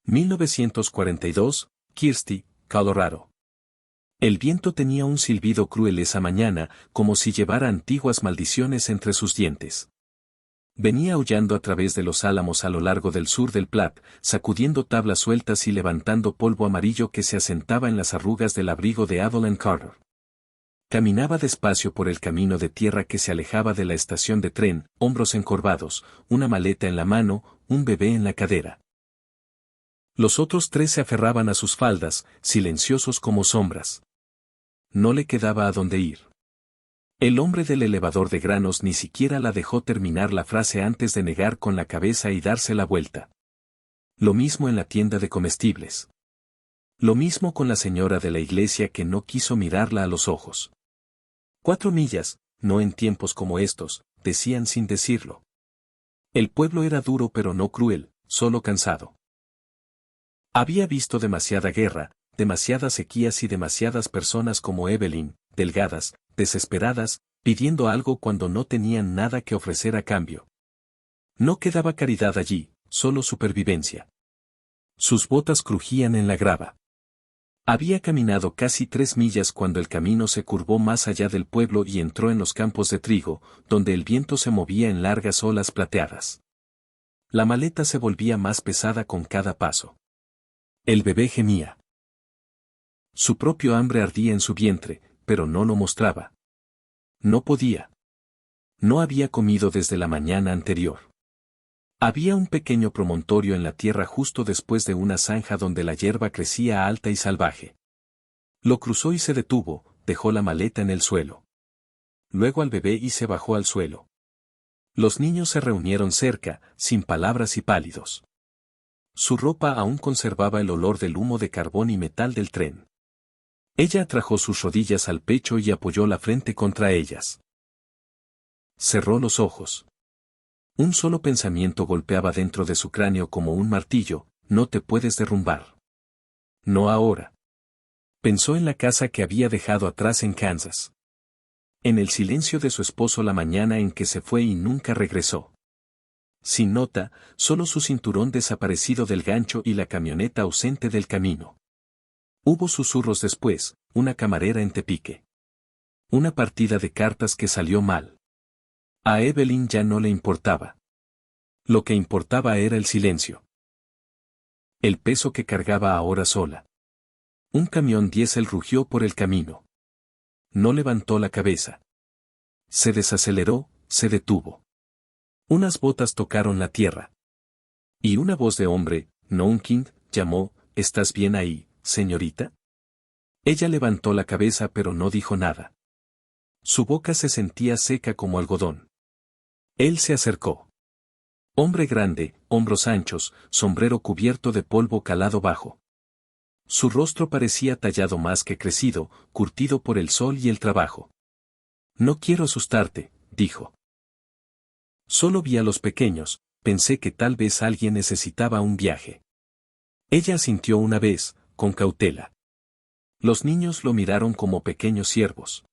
1942, Kirsty, Colorado. El viento tenía un silbido cruel esa mañana, como si llevara antiguas maldiciones entre sus dientes. Venía aullando a través de los álamos a lo largo del sur del Platte, sacudiendo tablas sueltas y levantando polvo amarillo que se asentaba en las arrugas del abrigo de Evelyn Carter. Caminaba despacio por el camino de tierra que se alejaba de la estación de tren, hombros encorvados, una maleta en la mano, un bebé en la cadera. Los otros tres se aferraban a sus faldas, silenciosos como sombras. No le quedaba a dónde ir. El hombre del elevador de granos ni siquiera la dejó terminar la frase antes de negar con la cabeza y darse la vuelta. Lo mismo en la tienda de comestibles. Lo mismo con la señora de la iglesia que no quiso mirarla a los ojos. 4 millas, no en tiempos como estos, decían sin decirlo. El pueblo era duro pero no cruel, solo cansado. Había visto demasiada guerra, demasiadas sequías y demasiadas personas como Evelyn, delgadas, desesperadas, pidiendo algo cuando no tenían nada que ofrecer a cambio. No quedaba caridad allí, solo supervivencia. Sus botas crujían en la grava. Había caminado casi 3 millas cuando el camino se curvó más allá del pueblo y entró en los campos de trigo, donde el viento se movía en largas olas plateadas. La maleta se volvía más pesada con cada paso. El bebé gemía. Su propio hambre ardía en su vientre, pero no lo mostraba. No podía. No había comido desde la mañana anterior. Había un pequeño promontorio en la tierra justo después de una zanja donde la hierba crecía alta y salvaje. Lo cruzó y se detuvo, dejó la maleta en el suelo. Luego al bebé y se bajó al suelo. Los niños se reunieron cerca, sin palabras y pálidos. Su ropa aún conservaba el olor del humo de carbón y metal del tren. Ella atrajo sus rodillas al pecho y apoyó la frente contra ellas. Cerró los ojos. Un solo pensamiento golpeaba dentro de su cráneo como un martillo: no te puedes derrumbar. No ahora. Pensó en la casa que había dejado atrás en Kansas. En el silencio de su esposo la mañana en que se fue y nunca regresó. Sin nota, solo su cinturón desaparecido del gancho y la camioneta ausente del camino. Hubo susurros después, una camarera en Tepique. Una partida de cartas que salió mal. A Evelyn ya no le importaba. Lo que importaba era el silencio. El peso que cargaba ahora sola. Un camión diésel rugió por el camino. No levantó la cabeza. Se desaceleró, se detuvo. Unas botas tocaron la tierra. Y una voz de hombre, no un king, llamó: ¿estás bien ahí, señorita? Ella levantó la cabeza pero no dijo nada. Su boca se sentía seca como algodón. Él se acercó. Hombre grande, hombros anchos, sombrero cubierto de polvo calado bajo. Su rostro parecía tallado más que crecido, curtido por el sol y el trabajo. No quiero asustarte, dijo. Solo vi a los pequeños, pensé que tal vez alguien necesitaba un viaje. Ella asintió una vez, con cautela. Los niños lo miraron como pequeños ciervos.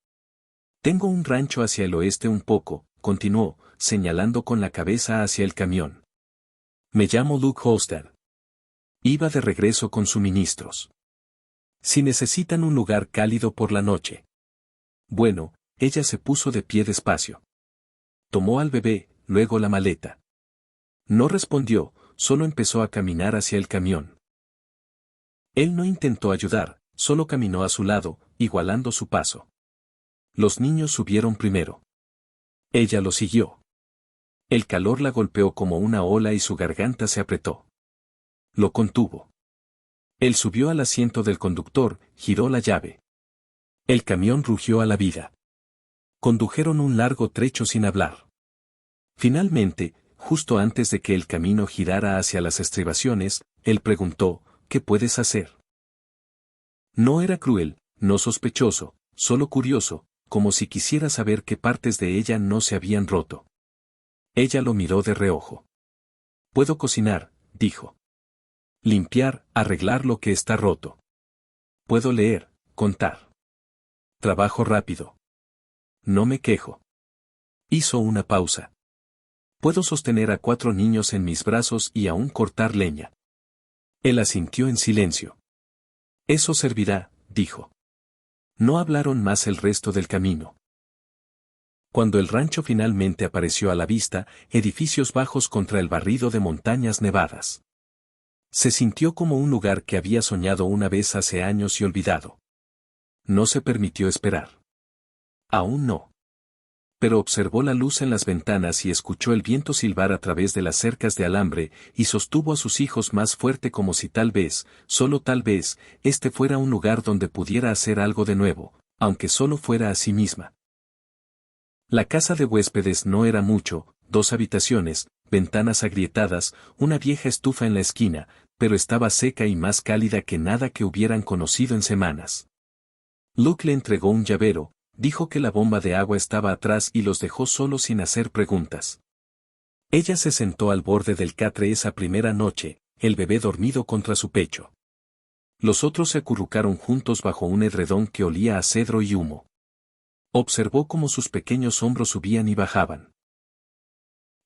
Tengo un rancho hacia el oeste un poco, continuó, señalando con la cabeza hacia el camión. Me llamo Luke Holster. Iba de regreso con suministros. Si necesitan un lugar cálido por la noche. Bueno, ella se puso de pie despacio. Tomó al bebé, luego la maleta. No respondió, solo empezó a caminar hacia el camión. Él no intentó ayudar, solo caminó a su lado, igualando su paso. Los niños subieron primero. Ella lo siguió. El calor la golpeó como una ola y su garganta se apretó. Lo contuvo. Él subió al asiento del conductor, giró la llave. El camión rugió a la vida. Condujeron un largo trecho sin hablar. Finalmente, justo antes de que el camino girara hacia las estribaciones, él preguntó: ¿qué puedes hacer? No era cruel, no sospechoso, solo curioso, como si quisiera saber qué partes de ella no se habían roto. Ella lo miró de reojo. Puedo cocinar, dijo. Limpiar, arreglar lo que está roto. Puedo leer, contar. Trabajo rápido. No me quejo. Hizo una pausa. Puedo sostener a 4 niños en mis brazos y aún cortar leña. Él asintió en silencio. Eso servirá, dijo. No hablaron más el resto del camino. Cuando el rancho finalmente apareció a la vista, edificios bajos contra el barrido de montañas nevadas. Se sintió como un lugar que había soñado una vez hace años y olvidado. No se permitió esperar. Aún no. Pero observó la luz en las ventanas y escuchó el viento silbar a través de las cercas de alambre, y sostuvo a sus hijos más fuerte como si tal vez, solo tal vez, este fuera un lugar donde pudiera hacer algo de nuevo, aunque solo fuera a sí misma. La casa de huéspedes no era mucho, 2 habitaciones, ventanas agrietadas, una vieja estufa en la esquina, pero estaba seca y más cálida que nada que hubieran conocido en semanas. Luke le entregó un llavero, dijo que la bomba de agua estaba atrás y los dejó solos sin hacer preguntas. Ella se sentó al borde del catre esa primera noche, el bebé dormido contra su pecho. Los otros se acurrucaron juntos bajo un edredón que olía a cedro y humo. Observó cómo sus pequeños hombros subían y bajaban.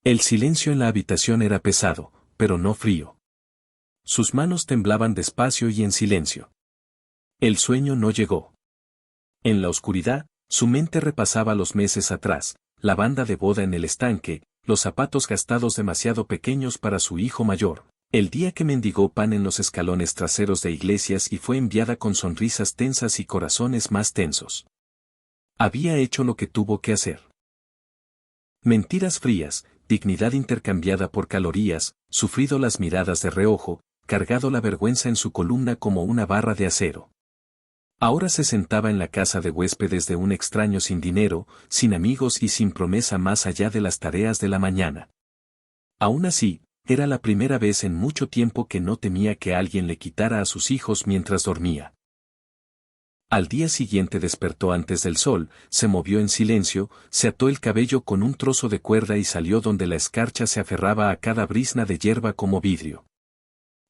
El silencio en la habitación era pesado, pero no frío. Sus manos temblaban despacio y en silencio. El sueño no llegó. En la oscuridad, su mente repasaba los meses atrás, la banda de boda en el estanque, los zapatos gastados demasiado pequeños para su hijo mayor, el día que mendigó pan en los escalones traseros de iglesias y fue enviada con sonrisas tensas y corazones más tensos. Había hecho lo que tuvo que hacer. Mentiras frías, dignidad intercambiada por calorías, sufrido las miradas de reojo, cargado la vergüenza en su columna como una barra de acero. Ahora se sentaba en la casa de huéspedes de un extraño sin dinero, sin amigos y sin promesa más allá de las tareas de la mañana. Aún así, era la primera vez en mucho tiempo que no temía que alguien le quitara a sus hijos mientras dormía. Al día siguiente despertó antes del sol, se movió en silencio, se ató el cabello con un trozo de cuerda y salió donde la escarcha se aferraba a cada brizna de hierba como vidrio.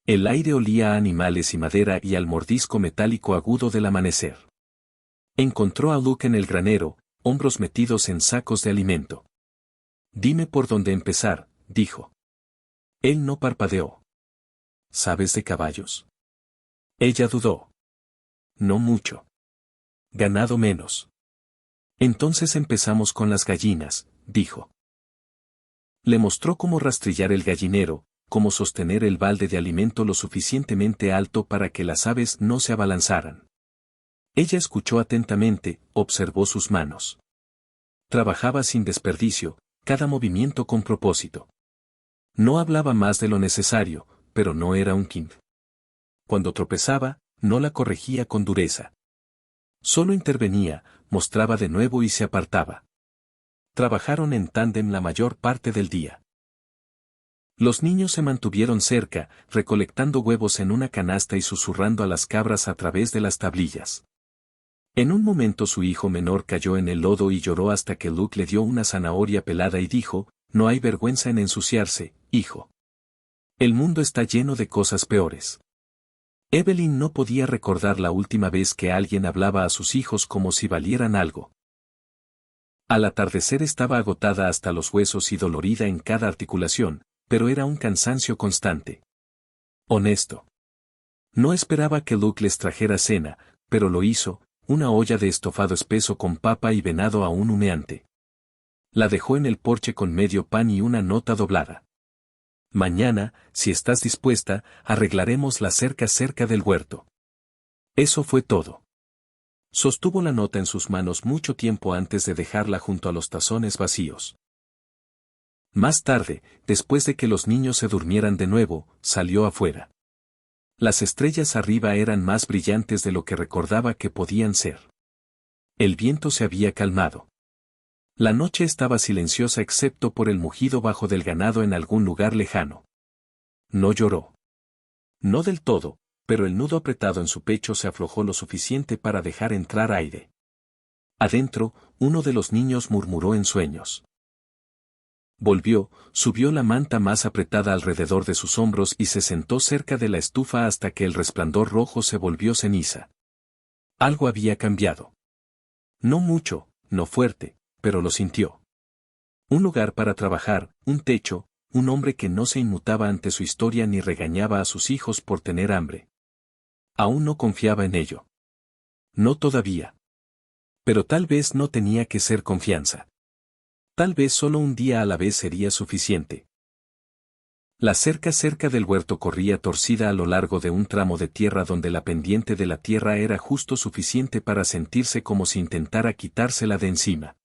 El aire olía a animales y madera y al mordisco metálico agudo del amanecer. Encontró a Luke en el granero, hombros metidos en sacos de alimento. Dime por dónde empezar, dijo. Él no parpadeó. ¿Sabes de caballos? Ella dudó. No mucho. Ganado menos. Entonces empezamos con las gallinas, dijo. Le mostró cómo rastrillar el gallinero, cómo sostener el balde de alimento lo suficientemente alto para que las aves no se abalanzaran. Ella escuchó atentamente, observó sus manos. Trabajaba sin desperdicio, cada movimiento con propósito. No hablaba más de lo necesario, pero no era un king. Cuando tropezaba, no la corregía con dureza. Solo intervenía, mostraba de nuevo y se apartaba. Trabajaron en tándem la mayor parte del día. Los niños se mantuvieron cerca, recolectando huevos en una canasta y susurrando a las cabras a través de las tablillas. En un momento su hijo menor cayó en el lodo y lloró hasta que Luke le dio una zanahoria pelada y dijo, no hay vergüenza en ensuciarse, hijo. El mundo está lleno de cosas peores. Evelyn no podía recordar la última vez que alguien hablaba a sus hijos como si valieran algo. Al atardecer estaba agotada hasta los huesos y dolorida en cada articulación, pero era un cansancio constante. Honesto. No esperaba que Luke les trajera cena, pero lo hizo, una olla de estofado espeso con papa y venado aún humeante. La dejó en el porche con medio pan y una nota doblada. Mañana, si estás dispuesta, arreglaremos la cerca cerca del huerto. Eso fue todo. Sostuvo la nota en sus manos mucho tiempo antes de dejarla junto a los tazones vacíos. Más tarde, después de que los niños se durmieran de nuevo, salió afuera. Las estrellas arriba eran más brillantes de lo que recordaba que podían ser. El viento se había calmado. La noche estaba silenciosa excepto por el mugido bajo del ganado en algún lugar lejano. No lloró. No del todo, pero el nudo apretado en su pecho se aflojó lo suficiente para dejar entrar aire. Adentro, uno de los niños murmuró en sueños. Volvió, subió la manta más apretada alrededor de sus hombros y se sentó cerca de la estufa hasta que el resplandor rojo se volvió ceniza. Algo había cambiado. No mucho, no fuerte, pero lo sintió. Un lugar para trabajar, un techo, un hombre que no se inmutaba ante su historia ni regañaba a sus hijos por tener hambre. Aún no confiaba en ello. No todavía. Pero tal vez no tenía que ser confianza. Tal vez solo un día a la vez sería suficiente. La cerca cerca del huerto corría torcida a lo largo de un tramo de tierra donde la pendiente de la tierra era justo suficiente para sentirse como si intentara quitársela de encima.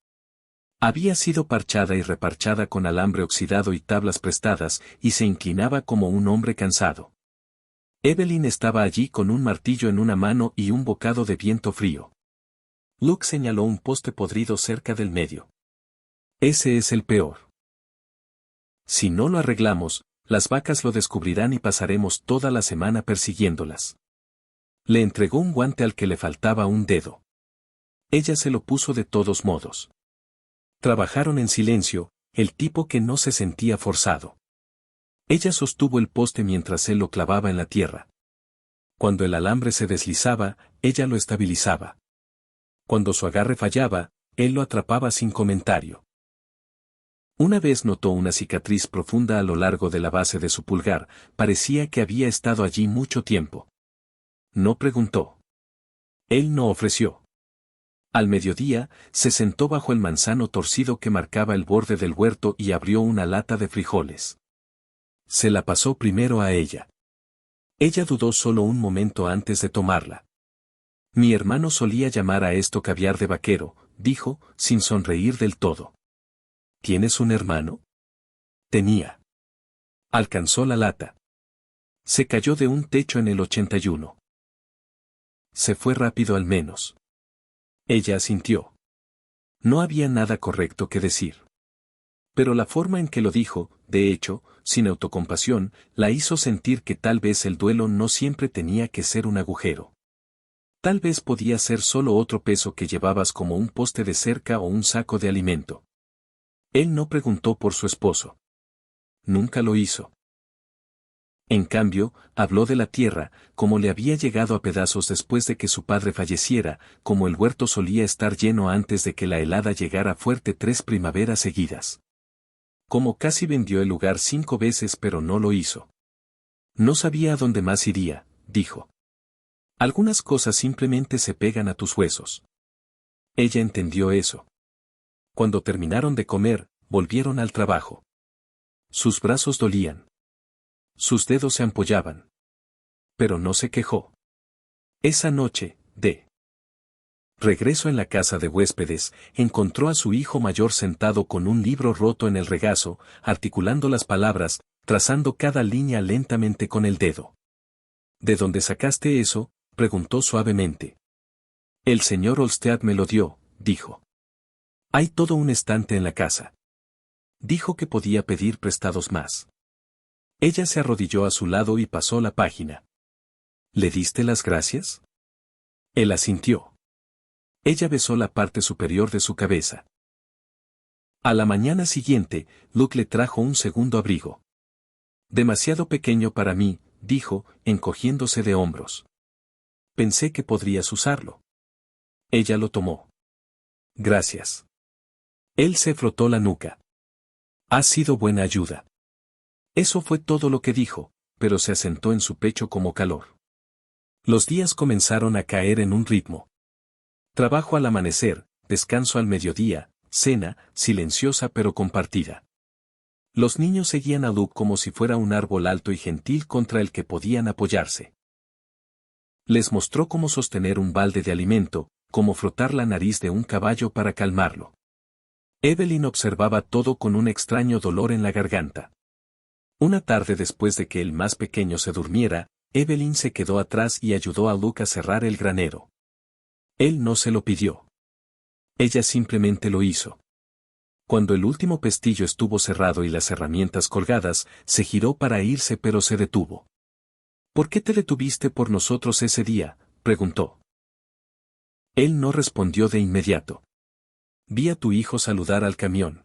Había sido parchada y reparchada con alambre oxidado y tablas prestadas, y se inclinaba como un hombre cansado. Evelyn estaba allí con un martillo en una mano y un bocado de viento frío. Luke señaló un poste podrido cerca del medio. Ese es el peor. Si no lo arreglamos, las vacas lo descubrirán y pasaremos toda la semana persiguiéndolas. Le entregó un guante al que le faltaba un dedo. Ella se lo puso de todos modos. Trabajaron en silencio, el tipo que no se sentía forzado. Ella sostuvo el poste mientras él lo clavaba en la tierra. Cuando el alambre se deslizaba, ella lo estabilizaba. Cuando su agarre fallaba, él lo atrapaba sin comentario. Una vez notó una cicatriz profunda a lo largo de la base de su pulgar, parecía que había estado allí mucho tiempo. No preguntó. Él no ofreció. Al mediodía, se sentó bajo el manzano torcido que marcaba el borde del huerto y abrió una lata de frijoles. Se la pasó primero a ella. Ella dudó solo un momento antes de tomarla. Mi hermano solía llamar a esto caviar de vaquero, dijo, sin sonreír del todo. ¿Tienes un hermano? Tenía. Alcanzó la lata. Se cayó de un techo en el 81. Se fue rápido al menos. Ella asintió. No había nada correcto que decir. Pero la forma en que lo dijo, de hecho, sin autocompasión, la hizo sentir que tal vez el duelo no siempre tenía que ser un agujero. Tal vez podía ser solo otro peso que llevabas como un poste de cerca o un saco de alimento. Él no preguntó por su esposo. Nunca lo hizo. En cambio, habló de la tierra, como le había llegado a pedazos después de que su padre falleciera, como el huerto solía estar lleno antes de que la helada llegara fuerte 3 primaveras seguidas. Como casi vendió el lugar 5 veces pero no lo hizo. No sabía a dónde más iría, dijo. Algunas cosas simplemente se pegan a tus huesos. Ella entendió eso. Cuando terminaron de comer, volvieron al trabajo. Sus brazos dolían. Sus dedos se ampollaban. Pero no se quejó. Esa noche, de regreso en la casa de huéspedes, encontró a su hijo mayor sentado con un libro roto en el regazo, articulando las palabras, trazando cada línea lentamente con el dedo. ¿De dónde sacaste eso?, preguntó suavemente. El señor Olmsted me lo dio, dijo. Hay todo un estante en la casa. Dijo que podía pedir prestados más. Ella se arrodilló a su lado y pasó la página. ¿Le diste las gracias? Él asintió. Ella besó la parte superior de su cabeza. A la mañana siguiente, Luke le trajo un segundo abrigo. Demasiado pequeño para mí, dijo, encogiéndose de hombros. Pensé que podrías usarlo. Ella lo tomó. Gracias. Él se frotó la nuca. Has sido buena ayuda. Eso fue todo lo que dijo, pero se asentó en su pecho como calor. Los días comenzaron a caer en un ritmo. Trabajo al amanecer, descanso al mediodía, cena, silenciosa pero compartida. Los niños seguían a Luke como si fuera un árbol alto y gentil contra el que podían apoyarse. Les mostró cómo sostener un balde de alimento, cómo frotar la nariz de un caballo para calmarlo. Evelyn observaba todo con un extraño dolor en la garganta. Una tarde después de que el más pequeño se durmiera, Evelyn se quedó atrás y ayudó a Luke a cerrar el granero. Él no se lo pidió. Ella simplemente lo hizo. Cuando el último pestillo estuvo cerrado y las herramientas colgadas, se giró para irse pero se detuvo. ¿Por qué te detuviste por nosotros ese día?, preguntó. Él no respondió de inmediato. Vi a tu hijo saludar al camión.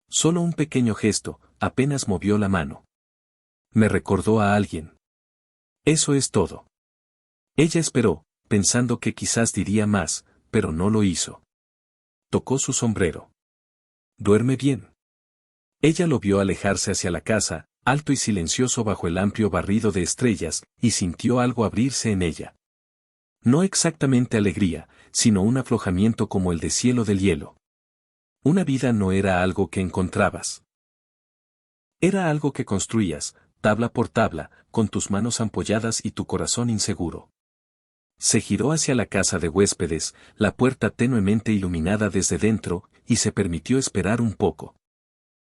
Solo un pequeño gesto, apenas movió la mano. Me recordó a alguien. Eso es todo. Ella esperó, pensando que quizás diría más, pero no lo hizo. Tocó su sombrero. ¿Duerme bien? Ella lo vio alejarse hacia la casa, alto y silencioso bajo el amplio barrido de estrellas, y sintió algo abrirse en ella. No exactamente alegría, sino un aflojamiento como el deshielo del hielo. Una vida no era algo que encontrabas. Era algo que construías, tabla por tabla, con tus manos ampolladas y tu corazón inseguro. Se giró hacia la casa de huéspedes, la puerta tenuemente iluminada desde dentro, y se permitió esperar un poco.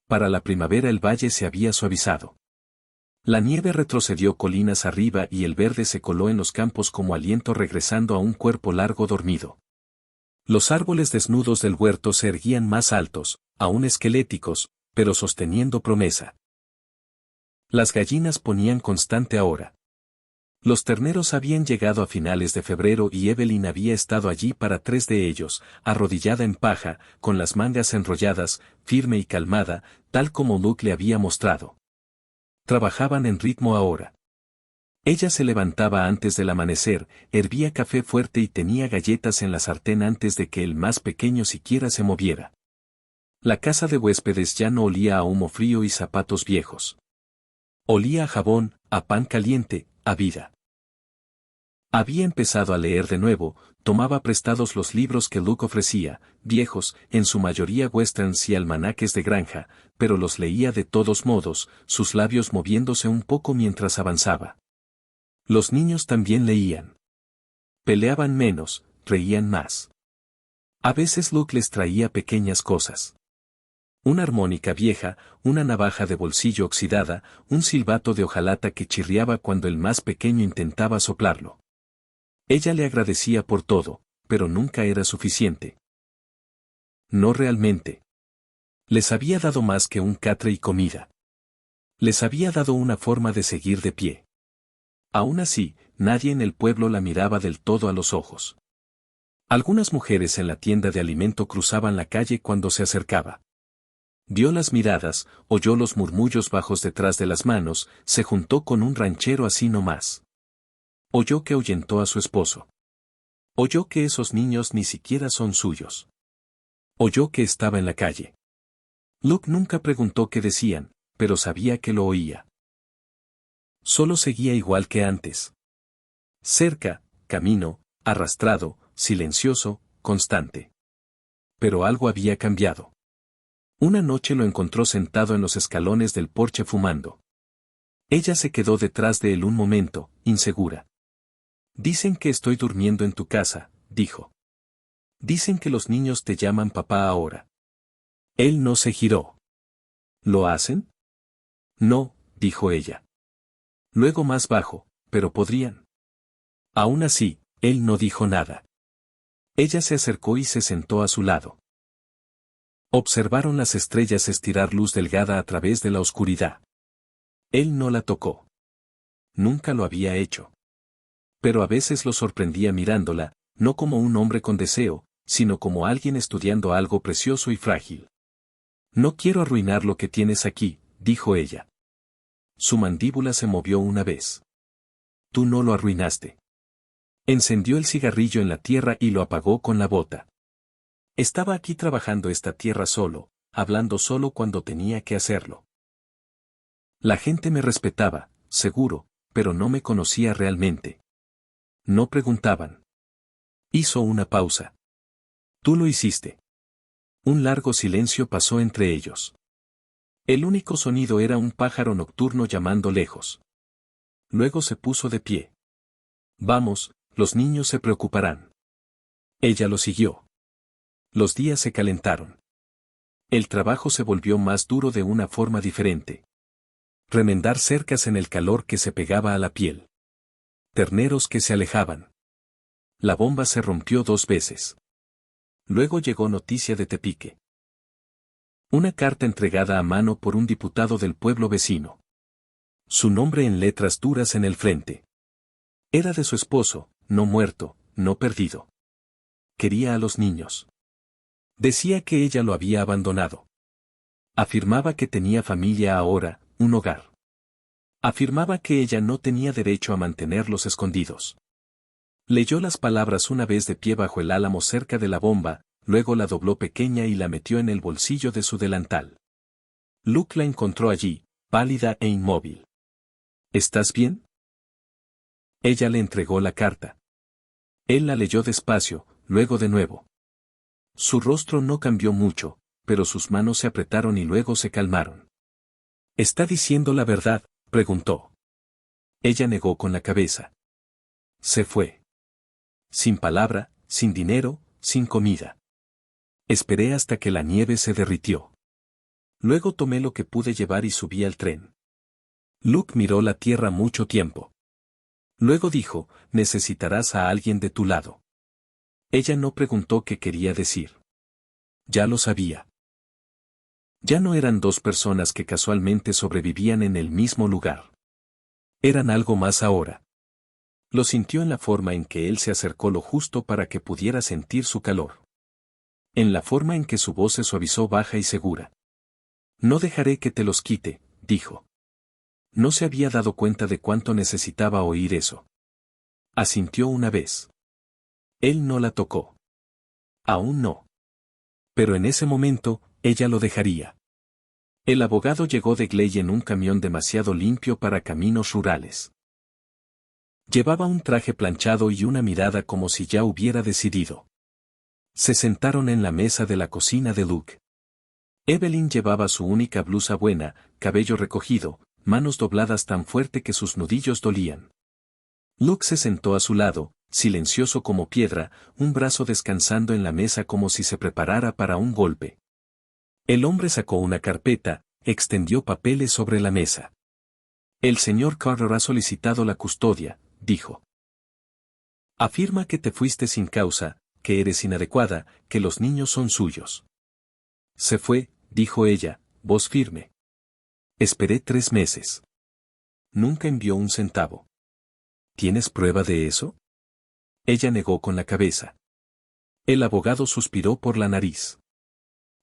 Para la primavera el valle se había suavizado. La nieve retrocedió colinas arriba y el verde se coló en los campos como aliento regresando a un cuerpo largo dormido. Los árboles desnudos del huerto se erguían más altos, aún esqueléticos, pero sosteniendo promesa. Las gallinas ponían constante ahora. Los terneros habían llegado a finales de febrero y Evelyn había estado allí para 3 de ellos, arrodillada en paja, con las mangas enrolladas, firme y calmada, tal como Luke le había mostrado. Trabajaban en ritmo ahora. Ella se levantaba antes del amanecer, hervía café fuerte y tenía galletas en la sartén antes de que el más pequeño siquiera se moviera. La casa de huéspedes ya no olía a humo frío y zapatos viejos. Olía a jabón, a pan caliente, a vida. Había empezado a leer de nuevo, tomaba prestados los libros que Luke ofrecía, viejos, en su mayoría westerns y almanaques de granja, pero los leía de todos modos, sus labios moviéndose un poco mientras avanzaba. Los niños también leían. Peleaban menos, reían más. A veces Luke les traía pequeñas cosas. Una armónica vieja, una navaja de bolsillo oxidada, un silbato de hojalata que chirriaba cuando el más pequeño intentaba soplarlo. Ella le agradecía por todo, pero nunca era suficiente. No realmente. Les había dado más que un catre y comida. Les había dado una forma de seguir de pie. Aún así, nadie en el pueblo la miraba del todo a los ojos. Algunas mujeres en la tienda de alimento cruzaban la calle cuando se acercaba. Vio las miradas, oyó los murmullos bajos detrás de las manos, se juntó con un ranchero así nomás. Oyó que ahuyentó a su esposo. Oyó que esos niños ni siquiera son suyos. Oyó que estaba en la calle. Luke nunca preguntó qué decían, pero sabía que lo oía. Solo seguía igual que antes. Cerca, camino, arrastrado, silencioso, constante. Pero algo había cambiado. Una noche lo encontró sentado en los escalones del porche fumando. Ella se quedó detrás de él un momento, insegura. Dicen que estoy durmiendo en tu casa, dijo. Dicen que los niños te llaman papá ahora. Él no se giró. ¿Lo hacen? No, dijo ella. Luego más bajo, pero podrían. Aún así, él no dijo nada. Ella se acercó y se sentó a su lado. Observaron las estrellas estirar luz delgada a través de la oscuridad. Él no la tocó. Nunca lo había hecho. Pero a veces lo sorprendía mirándola, no como un hombre con deseo, sino como alguien estudiando algo precioso y frágil. No quiero arruinar lo que tienes aquí, dijo ella. Su mandíbula se movió una vez. Tú no lo arruinaste. Encendió el cigarrillo en la tierra y lo apagó con la bota. Estaba aquí trabajando esta tierra solo, hablando solo cuando tenía que hacerlo. La gente me respetaba, seguro, pero no me conocía realmente. No preguntaban. Hizo una pausa. Tú lo hiciste. Un largo silencio pasó entre ellos. El único sonido era un pájaro nocturno llamando lejos. Luego se puso de pie. Vamos, los niños se preocuparán. Ella lo siguió. Los días se calentaron. El trabajo se volvió más duro de una forma diferente. Remendar cercas en el calor que se pegaba a la piel. Terneros que se alejaban. La bomba se rompió 2 veces. Luego llegó noticia de Tepique. Una carta entregada a mano por un diputado del pueblo vecino. Su nombre en letras duras en el frente. Era de su esposo, no muerto, no perdido. Quería a los niños. Decía que ella lo había abandonado. Afirmaba que tenía familia ahora, un hogar. Afirmaba que ella no tenía derecho a mantenerlos escondidos. Leyó las palabras una vez de pie bajo el álamo cerca de la bomba, luego la dobló pequeña y la metió en el bolsillo de su delantal. Luke la encontró allí, pálida e inmóvil. ¿Estás bien? Ella le entregó la carta. Él la leyó despacio, luego de nuevo. Su rostro no cambió mucho, pero sus manos se apretaron y luego se calmaron. ¿Está diciendo la verdad?, preguntó. Ella negó con la cabeza. Se fue. Sin palabra, sin dinero, sin comida. Esperé hasta que la nieve se derritió. Luego tomé lo que pude llevar y subí al tren. Luke miró la tierra mucho tiempo. Luego dijo, necesitarás a alguien de tu lado. Ella no preguntó qué quería decir. Ya lo sabía. Ya no eran dos personas que casualmente sobrevivían en el mismo lugar. Eran algo más ahora. Lo sintió en la forma en que él se acercó lo justo para que pudiera sentir su calor. En la forma en que su voz se suavizó baja y segura. No dejaré que te los quite, dijo. No se había dado cuenta de cuánto necesitaba oír eso. Asintió una vez. Él no la tocó. Aún no. Pero en ese momento, ella lo dejaría. El abogado llegó de Gley en un camión demasiado limpio para caminos rurales. Llevaba un traje planchado y una mirada como si ya hubiera decidido. Se sentaron en la mesa de la cocina de Luke. Evelyn llevaba su única blusa buena, cabello recogido, manos dobladas tan fuerte que sus nudillos dolían. Luke se sentó a su lado, silencioso como piedra, un brazo descansando en la mesa como si se preparara para un golpe. El hombre sacó una carpeta, extendió papeles sobre la mesa. El señor Carter ha solicitado la custodia, dijo. Afirma que te fuiste sin causa, que eres inadecuada, que los niños son suyos. Se fue, dijo ella, voz firme. Esperé 3 meses. Nunca envió un centavo. ¿Tienes prueba de eso? Ella negó con la cabeza. El abogado suspiró por la nariz.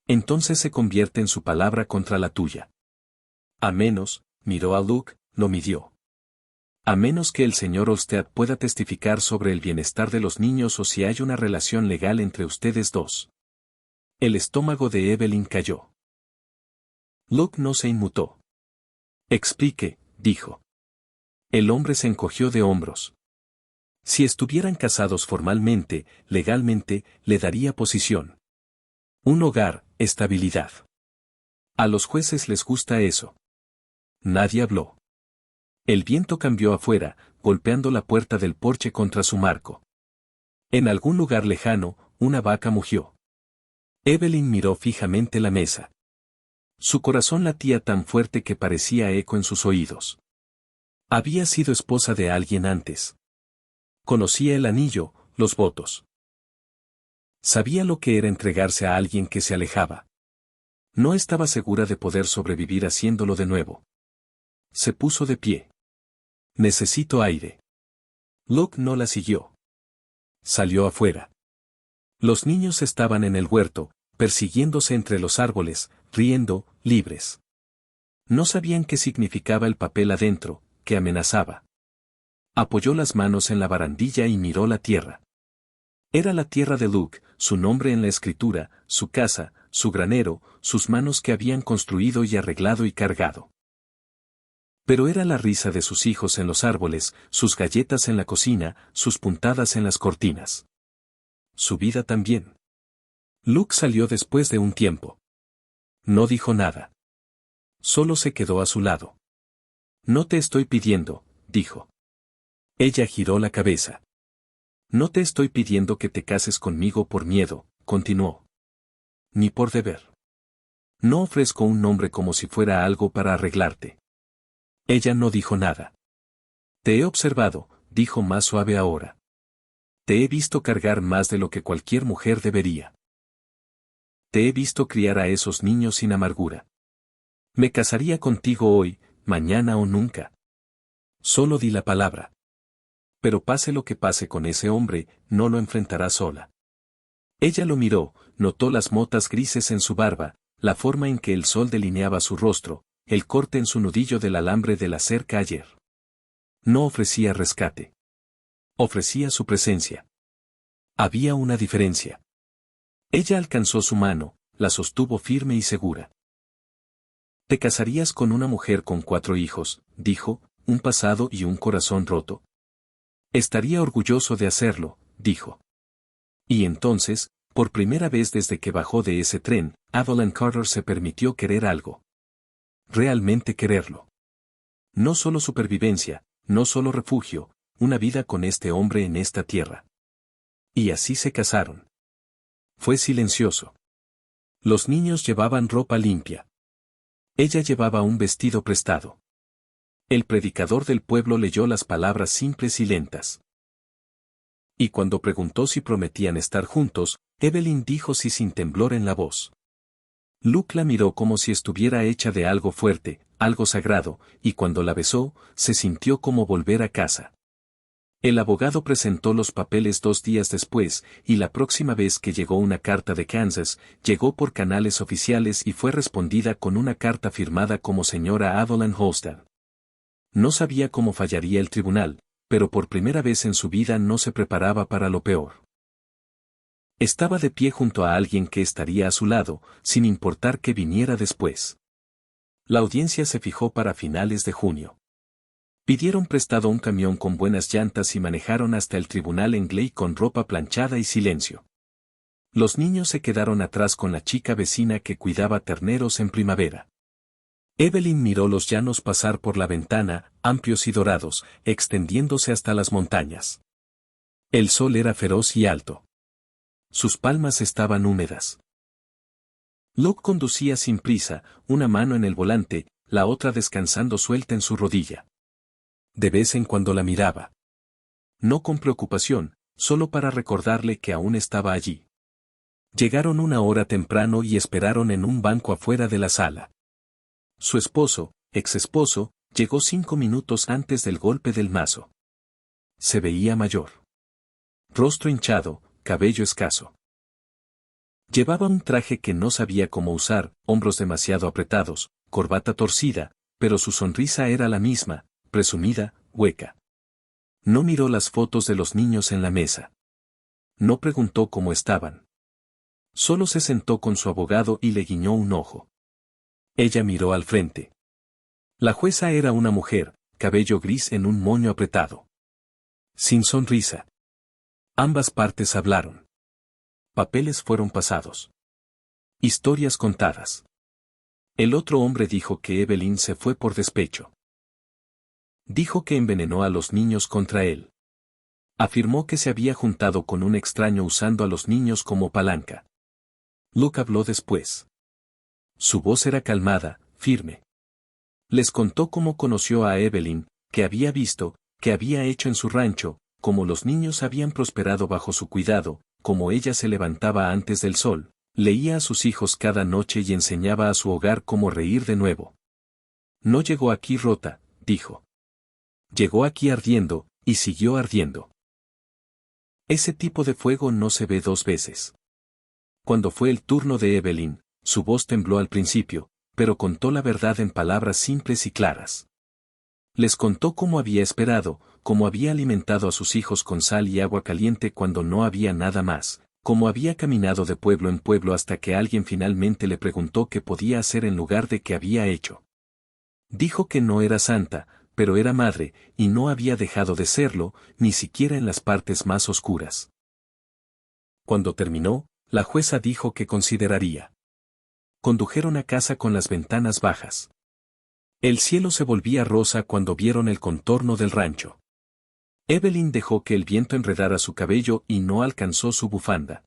Entonces se convierte en su palabra contra la tuya. A menos, miró a Luke, lo midió. A menos que el señor Olmsted pueda testificar sobre el bienestar de los niños o si hay una relación legal entre ustedes dos. El estómago de Evelyn cayó. Luke no se inmutó. Explique, dijo. El hombre se encogió de hombros. Si estuvieran casados formalmente, legalmente, le daría posición. Un hogar, estabilidad. A los jueces les gusta eso. Nadie habló. El viento cambió afuera, golpeando la puerta del porche contra su marco. En algún lugar lejano, una vaca mugió. Evelyn miró fijamente la mesa. Su corazón latía tan fuerte que parecía eco en sus oídos. Había sido esposa de alguien antes. Conocía el anillo, los votos. Sabía lo que era entregarse a alguien que se alejaba. No estaba segura de poder sobrevivir haciéndolo de nuevo. Se puso de pie. Necesito aire. Luke no la siguió. Salió afuera. Los niños estaban en el huerto, persiguiéndose entre los árboles, riendo, libres. No sabían qué significaba el papel adentro, que amenazaba. Apoyó las manos en la barandilla y miró la tierra. Era la tierra de Luke, su nombre en la escritura, su casa, su granero, sus manos que habían construido y arreglado y cargado. Pero era la risa de sus hijos en los árboles, sus galletas en la cocina, sus puntadas en las cortinas. Su vida también. Luke salió después de un tiempo. No dijo nada. Solo se quedó a su lado. No te estoy pidiendo, dijo. Ella giró la cabeza. No te estoy pidiendo que te cases conmigo por miedo, continuó. Ni por deber. No ofrezco un nombre como si fuera algo para arreglarte. Ella no dijo nada. Te he observado, dijo más suave ahora. Te he visto cargar más de lo que cualquier mujer debería. Te he visto criar a esos niños sin amargura. Me casaría contigo hoy, mañana o nunca. Solo di la palabra. Pero pase lo que pase con ese hombre, no lo enfrentará sola. Ella lo miró, notó las motas grises en su barba, la forma en que el sol delineaba su rostro, el corte en su nudillo del alambre de la cerca ayer. No ofrecía rescate. Ofrecía su presencia. Había una diferencia. Ella alcanzó su mano, la sostuvo firme y segura. ¿Te casarías con una mujer con 4 hijos, dijo, un pasado y un corazón roto? Estaría orgulloso de hacerlo, dijo. Y entonces, por primera vez desde que bajó de ese tren, Evelyn Carter se permitió querer algo. Realmente quererlo. No solo supervivencia, no solo refugio, una vida con este hombre en esta tierra. Y así se casaron. Fue silencioso. Los niños llevaban ropa limpia. Ella llevaba un vestido prestado. El predicador del pueblo leyó las palabras simples y lentas. Y cuando preguntó si prometían estar juntos, Evelyn dijo sí sin temblor en la voz. Luke la miró como si estuviera hecha de algo fuerte, algo sagrado, y cuando la besó, se sintió como volver a casa. El abogado presentó los papeles 2 días después, y la próxima vez que llegó una carta de Kansas, llegó por canales oficiales y fue respondida con una carta firmada como señora Evelyn Holstead. No sabía cómo fallaría el tribunal, pero por primera vez en su vida no se preparaba para lo peor. Estaba de pie junto a alguien que estaría a su lado, sin importar qué viniera después. La audiencia se fijó para finales de junio. Pidieron prestado un camión con buenas llantas y manejaron hasta el tribunal en Glade con ropa planchada y silencio. Los niños se quedaron atrás con la chica vecina que cuidaba terneros en primavera. Evelyn miró los llanos pasar por la ventana, amplios y dorados, extendiéndose hasta las montañas. El sol era feroz y alto. Sus palmas estaban húmedas. Luke conducía sin prisa, una mano en el volante, la otra descansando suelta en su rodilla. De vez en cuando la miraba. No con preocupación, solo para recordarle que aún estaba allí. Llegaron 1 hora temprano y esperaron en un banco afuera de la sala. Su esposo, ex esposo, llegó 5 minutos antes del golpe del mazo. Se veía mayor. Rostro hinchado, cabello escaso. Llevaba un traje que no sabía cómo usar, hombros demasiado apretados, corbata torcida, pero su sonrisa era la misma, presumida, hueca. No miró las fotos de los niños en la mesa. No preguntó cómo estaban. Solo se sentó con su abogado y le guiñó un ojo. Ella miró al frente. La jueza era una mujer, cabello gris en un moño apretado. Sin sonrisa. Ambas partes hablaron. Papeles fueron pasados. Historias contadas. El otro hombre dijo que Evelyn se fue por despecho. Dijo que envenenó a los niños contra él. Afirmó que se había juntado con un extraño usando a los niños como palanca. Luke habló después. Su voz era calmada, firme. Les contó cómo conoció a Evelyn, qué había visto, qué había hecho en su rancho, cómo los niños habían prosperado bajo su cuidado, cómo ella se levantaba antes del sol, leía a sus hijos cada noche y enseñaba a su hogar cómo reír de nuevo. No llegó aquí rota, dijo. Llegó aquí ardiendo, y siguió ardiendo. Ese tipo de fuego no se ve 2 veces. Cuando fue el turno de Evelyn, su voz tembló al principio, pero contó la verdad en palabras simples y claras. Les contó cómo había esperado, cómo había alimentado a sus hijos con sal y agua caliente cuando no había nada más, cómo había caminado de pueblo en pueblo hasta que alguien finalmente le preguntó qué podía hacer en lugar de qué había hecho. Dijo que no era santa, pero era madre, y no había dejado de serlo, ni siquiera en las partes más oscuras. Cuando terminó, la jueza dijo que consideraría. Condujeron a casa con las ventanas bajas. El cielo se volvía rosa cuando vieron el contorno del rancho. Evelyn dejó que el viento enredara su cabello y no alcanzó su bufanda.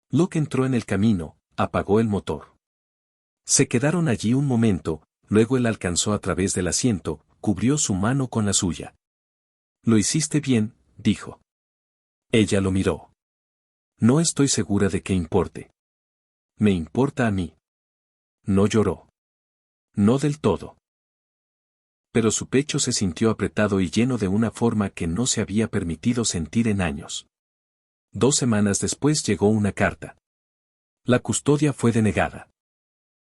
Luke entró en el camino, apagó el motor. Se quedaron allí un momento, luego él alcanzó a través del asiento, cubrió su mano con la suya. Lo hiciste bien, dijo. Ella lo miró. No estoy segura de que importe. Me importa a mí. No lloró. No del todo. Pero su pecho se sintió apretado y lleno de una forma que no se había permitido sentir en años. 2 semanas después llegó una carta. La custodia fue denegada.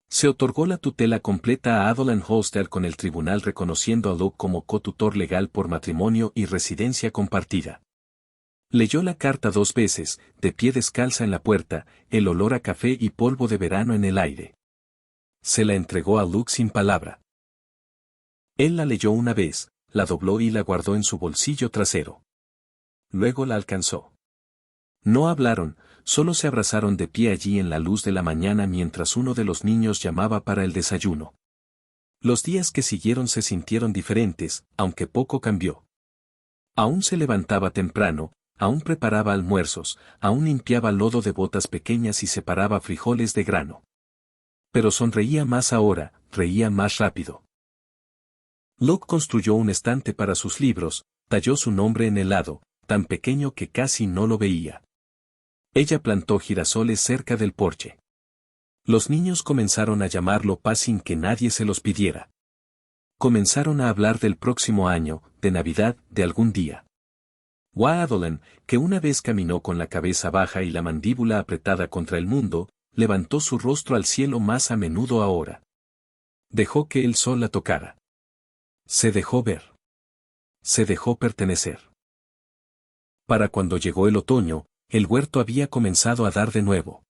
Se otorgó la tutela completa a Evelyn Holstead con el tribunal reconociendo a Luke como cotutor legal por matrimonio y residencia compartida. Leyó la carta 2 veces, de pie descalza en la puerta, el olor a café y polvo de verano en el aire. Se la entregó a Luke sin palabra. Él la leyó una vez, la dobló y la guardó en su bolsillo trasero. Luego la alcanzó. No hablaron, solo se abrazaron de pie allí en la luz de la mañana mientras uno de los niños llamaba para el desayuno. Los días que siguieron se sintieron diferentes, aunque poco cambió. Aún se levantaba temprano, aún preparaba almuerzos, aún limpiaba lodo de botas pequeñas y separaba frijoles de grano. Pero sonreía más ahora, reía más rápido. Luke construyó un estante para sus libros, talló su nombre en el lado, tan pequeño que casi no lo veía. Ella plantó girasoles cerca del porche. Los niños comenzaron a llamarlo Pa sin que nadie se los pidiera. Comenzaron a hablar del próximo año, de Navidad, de algún día. Waddlen, que una vez caminó con la cabeza baja y la mandíbula apretada contra el mundo, levantó su rostro al cielo más a menudo ahora. Dejó que el sol la tocara. Se dejó ver. Se dejó pertenecer. Para cuando llegó el otoño, el huerto había comenzado a dar de nuevo.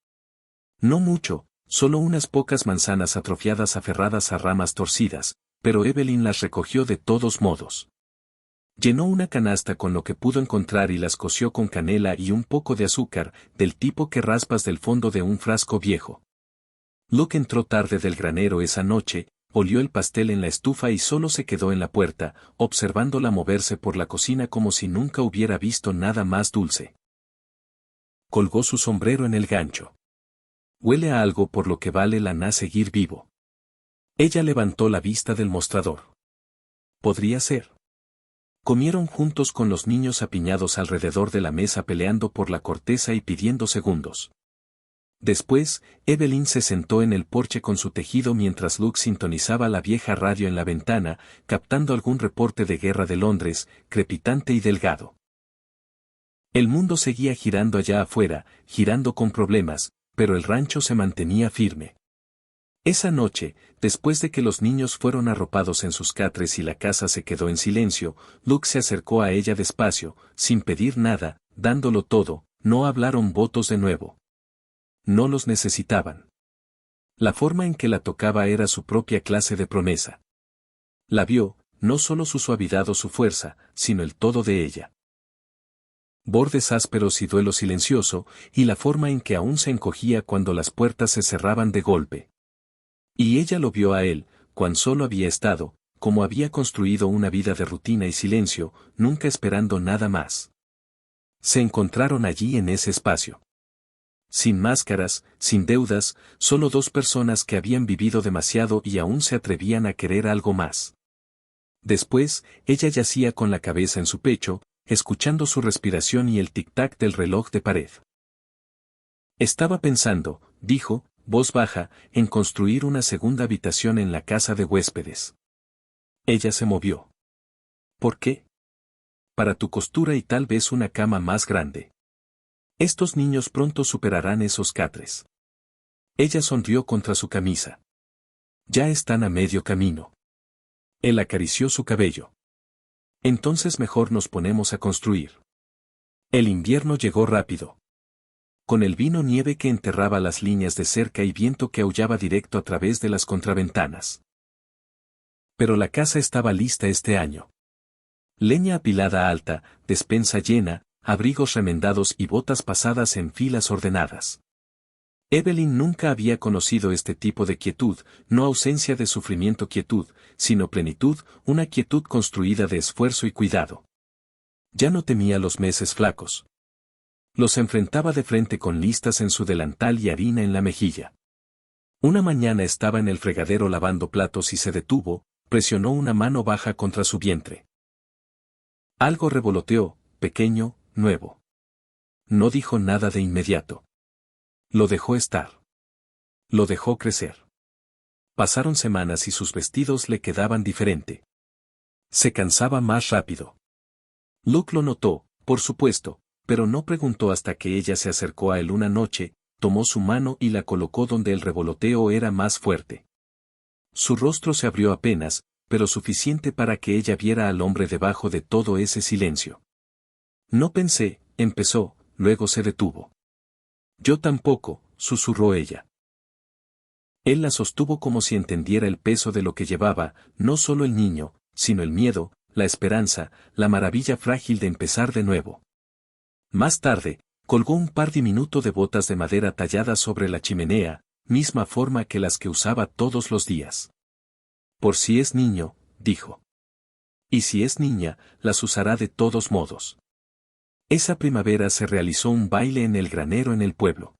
No mucho, solo unas pocas manzanas atrofiadas aferradas a ramas torcidas, pero Evelyn las recogió de todos modos. Llenó una canasta con lo que pudo encontrar y las coció con canela y un poco de azúcar, del tipo que raspas del fondo de un frasco viejo. Luke entró tarde del granero esa noche, olió el pastel en la estufa y solo se quedó en la puerta, observándola moverse por la cocina como si nunca hubiera visto nada más dulce. Colgó su sombrero en el gancho. Huele a algo por lo que vale la pena seguir vivo. Ella levantó la vista del mostrador. Podría ser. Comieron juntos con los niños apiñados alrededor de la mesa peleando por la corteza y pidiendo segundos. Después, Evelyn se sentó en el porche con su tejido mientras Luke sintonizaba la vieja radio en la ventana, captando algún reporte de guerra de Londres, crepitante y delgado. El mundo seguía girando allá afuera, girando con problemas, pero el rancho se mantenía firme. Esa noche, después de que los niños fueron arropados en sus catres y la casa se quedó en silencio, Luke se acercó a ella despacio, sin pedir nada, dándolo todo, no hablaron votos de nuevo. No los necesitaban. La forma en que la tocaba era su propia clase de promesa. La vio, no solo su suavidad o su fuerza, sino el todo de ella. Bordes ásperos y duelo silencioso, y la forma en que aún se encogía cuando las puertas se cerraban de golpe. Y ella lo vio a él, cuán solo había estado, como había construido una vida de rutina y silencio, nunca esperando nada más. Se encontraron allí en ese espacio. Sin máscaras, sin deudas, solo dos personas que habían vivido demasiado y aún se atrevían a querer algo más. Después, ella yacía con la cabeza en su pecho, escuchando su respiración y el tic-tac del reloj de pared. Estaba pensando, dijo, voz baja, en construir una segunda habitación en la casa de huéspedes. Ella se movió. ¿Por qué? Para tu costura y tal vez una cama más grande. Estos niños pronto superarán esos catres. Ella sonrió contra su camisa. Ya están a medio camino. Él acarició su cabello. Entonces mejor nos ponemos a construir. El invierno llegó rápido. Con el vino nieve que enterraba las líneas de cerca y viento que aullaba directo a través de las contraventanas. Pero la casa estaba lista este año. Leña apilada alta, despensa llena, abrigos remendados y botas pasadas en filas ordenadas. Evelyn nunca había conocido este tipo de quietud, no ausencia de sufrimiento quietud, sino plenitud, una quietud construida de esfuerzo y cuidado. Ya no temía los meses flacos. Los enfrentaba de frente con listas en su delantal y harina en la mejilla. Una mañana estaba en el fregadero lavando platos y se detuvo, presionó una mano baja contra su vientre. Algo revoloteó, pequeño, nuevo. No dijo nada de inmediato. Lo dejó estar. Lo dejó crecer. Pasaron semanas y sus vestidos le quedaban diferente. Se cansaba más rápido. Luke lo notó, por supuesto, pero no preguntó hasta que ella se acercó a él una noche, tomó su mano y la colocó donde el revoloteo era más fuerte. Su rostro se abrió apenas, pero suficiente para que ella viera al hombre debajo de todo ese silencio. No pensé, empezó, luego se detuvo. Yo tampoco, susurró ella. Él la sostuvo como si entendiera el peso de lo que llevaba, no solo el niño, sino el miedo, la esperanza, la maravilla frágil de empezar de nuevo. Más tarde, colgó un par diminuto de botas de madera talladas sobre la chimenea, misma forma que las que usaba todos los días. Por si es niño, dijo. Y si es niña, las usará de todos modos. Esa primavera se realizó un baile en el granero en el pueblo.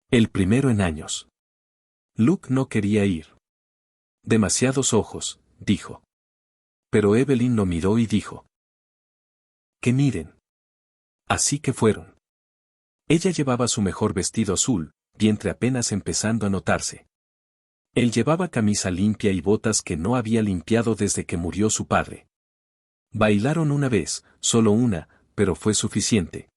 El primero en años. Luke no quería ir. Demasiados ojos, dijo. Pero Evelyn lo miró y dijo. Que miren. Así que fueron. Ella llevaba su mejor vestido azul, vientre apenas empezando a notarse. Él llevaba camisa limpia y botas que no había limpiado desde que murió su padre. Bailaron una vez, solo una, pero fue suficiente.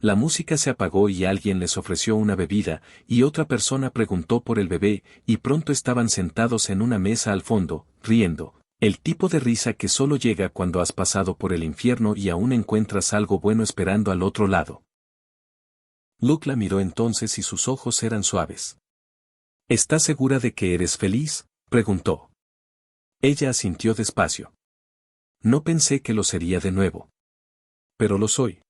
La música se apagó y alguien les ofreció una bebida, y otra persona preguntó por el bebé, y pronto estaban sentados en una mesa al fondo, riendo, el tipo de risa que solo llega cuando has pasado por el infierno y aún encuentras algo bueno esperando al otro lado. Luke la miró entonces y sus ojos eran suaves. ¿Estás segura de que eres feliz?, preguntó. Ella asintió despacio. No pensé que lo sería de nuevo. Pero lo soy.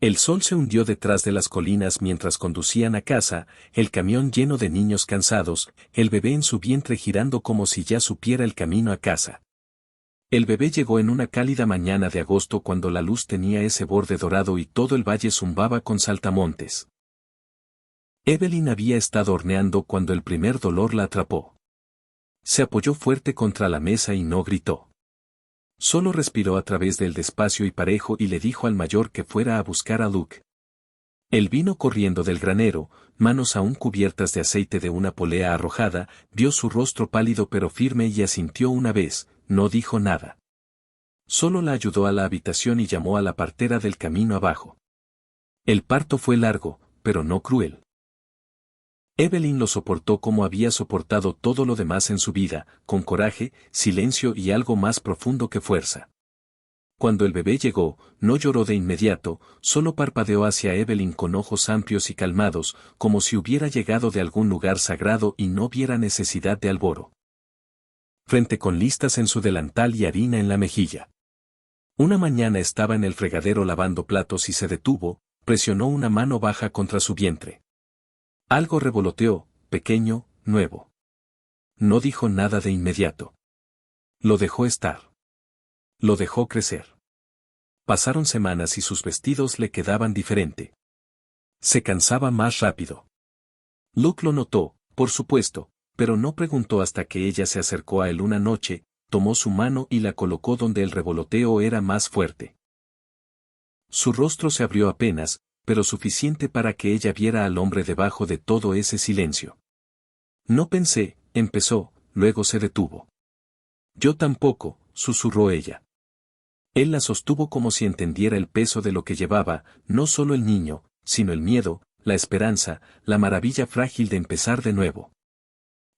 El sol se hundió detrás de las colinas mientras conducían a casa, el camión lleno de niños cansados, el bebé en su vientre girando como si ya supiera el camino a casa. El bebé llegó en una cálida mañana de agosto cuando la luz tenía ese borde dorado y todo el valle zumbaba con saltamontes. Evelyn había estado horneando cuando el primer dolor la atrapó. Se apoyó fuerte contra la mesa y no gritó. Solo respiró a través del despacio y parejo y le dijo al mayor que fuera a buscar a Luke. Él vino corriendo del granero, manos aún cubiertas de aceite de una polea arrojada, vio su rostro pálido pero firme y asintió una vez, no dijo nada. Solo la ayudó a la habitación y llamó a la partera del camino abajo. El parto fue largo, pero no cruel. Evelyn lo soportó como había soportado todo lo demás en su vida, con coraje, silencio y algo más profundo que fuerza. Cuando el bebé llegó, no lloró de inmediato, solo parpadeó hacia Evelyn con ojos amplios y calmados, como si hubiera llegado de algún lugar sagrado y no viera necesidad de alboro. Frente con listas en su delantal y harina en la mejilla. Una mañana estaba en el fregadero lavando platos y se detuvo, presionó una mano baja contra su vientre. Algo revoloteó, pequeño, nuevo. No dijo nada de inmediato. Lo dejó estar. Lo dejó crecer. Pasaron semanas y sus vestidos le quedaban diferente. Se cansaba más rápido. Luke lo notó, por supuesto, pero no preguntó hasta que ella se acercó a él una noche, tomó su mano y la colocó donde el revoloteo era más fuerte. Su rostro se abrió apenas, pero suficiente para que ella viera al hombre debajo de todo ese silencio. No pensé, empezó, luego se detuvo. Yo tampoco, susurró ella. Él la sostuvo como si entendiera el peso de lo que llevaba, no solo el niño, sino el miedo, la esperanza, la maravilla frágil de empezar de nuevo.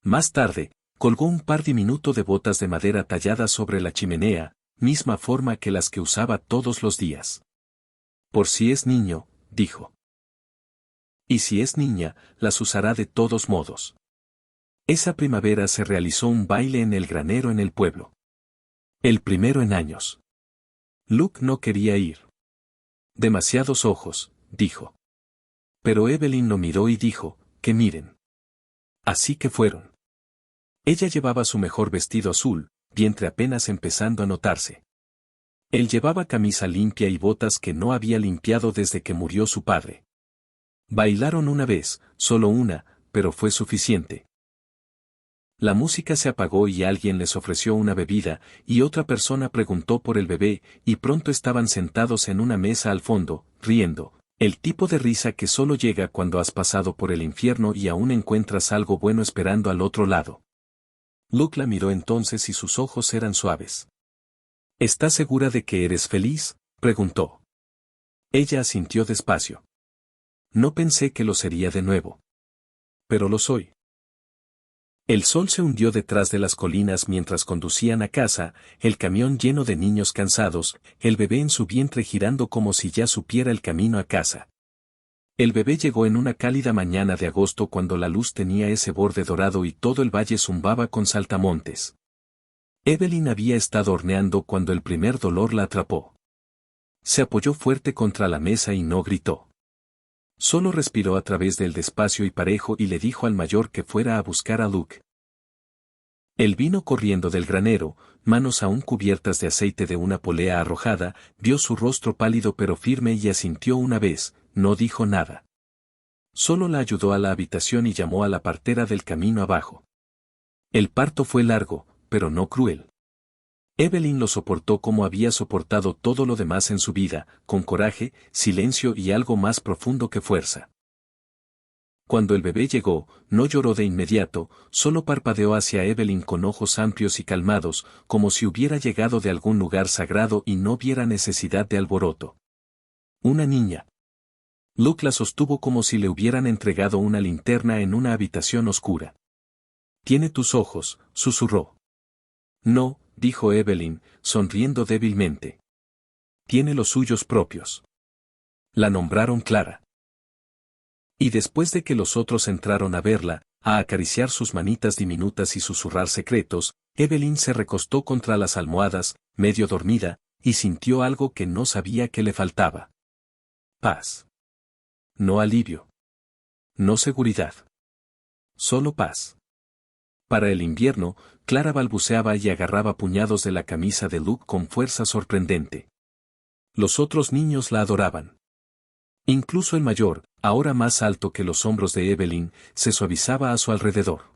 Más tarde, colgó un par diminuto de botas de madera talladas sobre la chimenea, misma forma que las que usaba todos los días. Por si es niño, dijo. Y si es niña, las usará de todos modos. Esa primavera se realizó un baile en el granero en el pueblo. El primero en años. Luke no quería ir. Demasiados ojos, dijo. Pero Evelyn lo miró y dijo, que miren. Así que fueron. Ella llevaba su mejor vestido azul, vientre apenas empezando a notarse. Él llevaba camisa limpia y botas que no había limpiado desde que murió su padre. Bailaron una vez, solo una, pero fue suficiente. La música se apagó y alguien les ofreció una bebida, y otra persona preguntó por el bebé, y pronto estaban sentados en una mesa al fondo, riendo, el tipo de risa que solo llega cuando has pasado por el infierno y aún encuentras algo bueno esperando al otro lado. Luke la miró entonces y sus ojos eran suaves. ¿Estás segura de que eres feliz?, preguntó. Ella asintió despacio. No pensé que lo sería de nuevo. Pero lo soy. El sol se hundió detrás de las colinas mientras conducían a casa, el camión lleno de niños cansados, el bebé en su vientre girando como si ya supiera el camino a casa. El bebé llegó en una cálida mañana de agosto cuando la luz tenía ese borde dorado y todo el valle zumbaba con saltamontes. Evelyn había estado horneando cuando el primer dolor la atrapó. Se apoyó fuerte contra la mesa y no gritó. Solo respiró a través del despacio y parejo y le dijo al mayor que fuera a buscar a Luke. Él vino corriendo del granero, manos aún cubiertas de aceite de una polea arrojada, vio su rostro pálido pero firme y asintió una vez, no dijo nada. Solo la ayudó a la habitación y llamó a la partera del camino abajo. El parto fue largo, pero no cruel. Evelyn lo soportó como había soportado todo lo demás en su vida, con coraje, silencio y algo más profundo que fuerza. Cuando el bebé llegó, no lloró de inmediato, solo parpadeó hacia Evelyn con ojos amplios y calmados, como si hubiera llegado de algún lugar sagrado y no viera necesidad de alboroto. Una niña. Luke la sostuvo como si le hubieran entregado una linterna en una habitación oscura. «Tiene tus ojos», susurró. «No», dijo Evelyn, sonriendo débilmente. «Tiene los suyos propios». La nombraron Clara. Y después de que los otros entraron a verla, a acariciar sus manitas diminutas y susurrar secretos, Evelyn se recostó contra las almohadas, medio dormida, y sintió algo que no sabía que le faltaba. Paz. No alivio. No seguridad. Solo paz. Para el invierno, Clara balbuceaba y agarraba puñados de la camisa de Luke con fuerza sorprendente. Los otros niños la adoraban. Incluso el mayor, ahora más alto que los hombros de Evelyn, se suavizaba a su alrededor.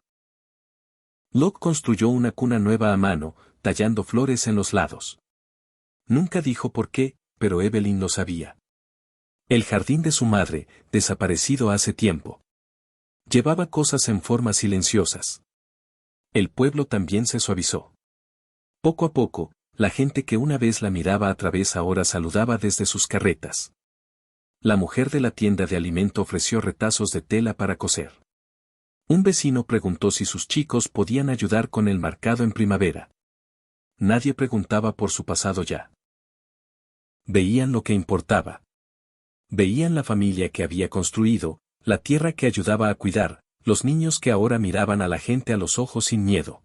Luke construyó una cuna nueva a mano, tallando flores en los lados. Nunca dijo por qué, pero Evelyn lo sabía. El jardín de su madre, desaparecido hace tiempo. Llevaba cosas en formas silenciosas. El pueblo también se suavizó. Poco a poco, la gente que una vez la miraba a través ahora saludaba desde sus carretas. La mujer de la tienda de alimento ofreció retazos de tela para coser. Un vecino preguntó si sus chicos podían ayudar con el marcado en primavera. Nadie preguntaba por su pasado ya. Veían lo que importaba. Veían la familia que había construido, la tierra que ayudaba a cuidar, los niños que ahora miraban a la gente a los ojos sin miedo.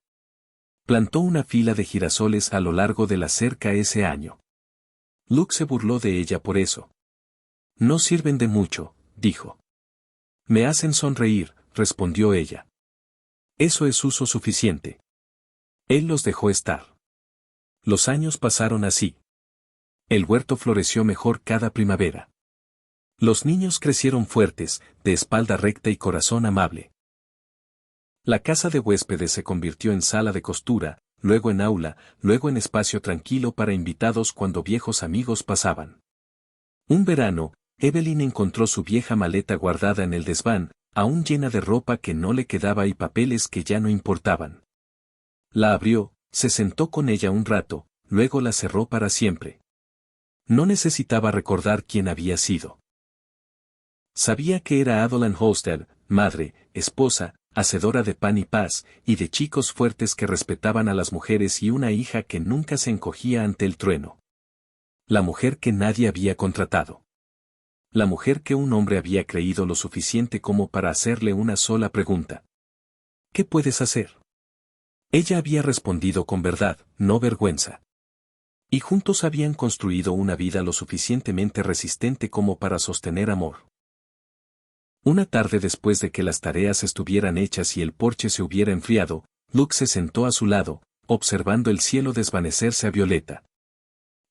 Plantó una fila de girasoles a lo largo de la cerca ese año. Luke se burló de ella por eso. No sirven de mucho, dijo. Me hacen sonreír, respondió ella. Eso es uso suficiente. Él los dejó estar. Los años pasaron así. El huerto floreció mejor cada primavera. Los niños crecieron fuertes, de espalda recta y corazón amable. La casa de huéspedes se convirtió en sala de costura, luego en aula, luego en espacio tranquilo para invitados cuando viejos amigos pasaban. Un verano, Evelyn encontró su vieja maleta guardada en el desván, aún llena de ropa que no le quedaba y papeles que ya no importaban. La abrió, se sentó con ella un rato, luego la cerró para siempre. No necesitaba recordar quién había sido. Sabía que era Adeline Holster, madre, esposa, hacedora de pan y paz, y de chicos fuertes que respetaban a las mujeres y una hija que nunca se encogía ante el trueno. La mujer que nadie había contratado. La mujer que un hombre había creído lo suficiente como para hacerle una sola pregunta. ¿Qué puedes hacer? Ella había respondido con verdad, no vergüenza. Y juntos habían construido una vida lo suficientemente resistente como para sostener amor. Una tarde después de que las tareas estuvieran hechas y el porche se hubiera enfriado, Luke se sentó a su lado, observando el cielo desvanecerse a violeta.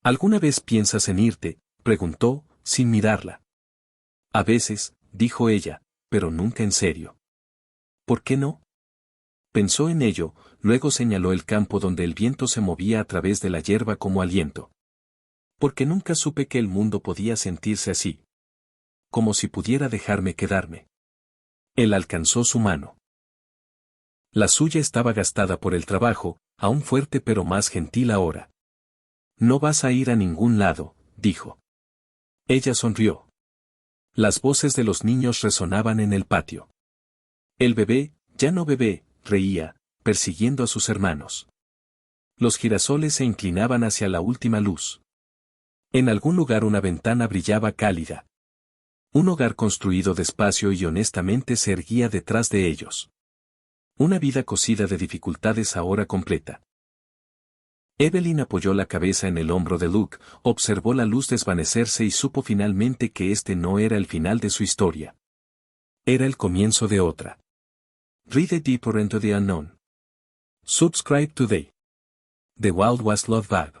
¿Alguna vez piensas en irte?, preguntó, sin mirarla. A veces, dijo ella, pero nunca en serio. ¿Por qué no? Pensó en ello, luego señaló el campo donde el viento se movía a través de la hierba como aliento. Porque nunca supe que el mundo podía sentirse así. Como si pudiera dejarme quedarme. Él alcanzó su mano. La suya estaba gastada por el trabajo, aún fuerte pero más gentil ahora. No vas a ir a ningún lado, dijo. Ella sonrió. Las voces de los niños resonaban en el patio. El bebé, ya no bebé, reía, persiguiendo a sus hermanos. Los girasoles se inclinaban hacia la última luz. En algún lugar una ventana brillaba cálida. Un hogar construido despacio y honestamente se erguía detrás de ellos. Una vida cosida de dificultades ahora completa. Evelyn apoyó la cabeza en el hombro de Luke, observó la luz desvanecerse y supo finalmente que este no era el final de su historia. Era el comienzo de otra. Read deeper into the unknown. Subscribe today. The Wild Was Love Bag.